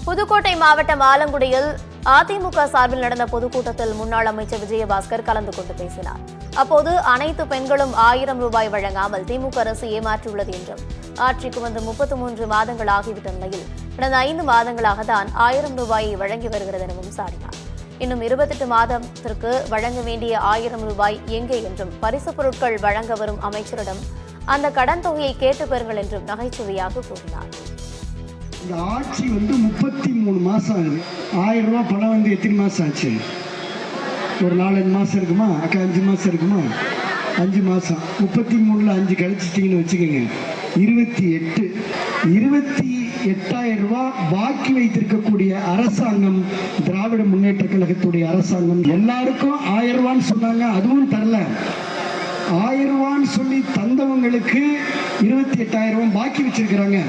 புதுக்கோட்டை மாவட்டம் ஆலங்குடியில் அதிமுக சார்பில் நடந்த பொதுக்கூட்டத்தில் முன்னாள் அமைச்சர் விஜயபாஸ்கர் கலந்து கொண்டு பேசினார். அப்போது அனைத்து பெண்களும் 1000 ரூபாய் வழங்காமல் திமுக அரசு ஏமாற்றியுள்ளது என்றும், ஆட்சிக்கு வந்து 33 மாதங்கள் ஆகிவிட்ட நிலையில் கடந்த 5 மாதங்களாக தான் 1000 ரூபாயை வழங்கி வருகிறது எனவும் சாடினார். இன்னும் 28 மாதத்திற்கு வழங்க வேண்டிய 1000 ரூபாய் எங்கே என்றும், பரிசு பொருட்கள் வழங்க வரும் அமைச்சரிடம் அந்த கடன் தொகையை கேட்டு பெறுங்கள் என்றும் நகைச்சுவையாக கூறினார். இந்த ஆட்சி 33 மாசம் ஆகுது. 1000 ரூபாய் பணம் எத்தனை மாசம் ஆச்சு? ஒரு 4-5 மாசம் இருக்குமா அக்கா? 5 மாசம் இருக்குமா? 5 மாசம். 33ல 5 கழிச்சிட்டீங்கன்னு வச்சுக்கோங்க, 28,000 ரூபாய் பாக்கி வைத்திருக்கக்கூடிய அரசாங்கம், திராவிட முன்னேற்ற கழகத்துடைய அரசாங்கம். எல்லாருக்கும் 1000 ரூபான்னு சொன்னாங்க, அதுவும் தரல. 1000 ரூபான்னு சொல்லி தந்தவங்களுக்கு 28,000 ரூபாய் பாக்கி வச்சிருக்கிறாங்க.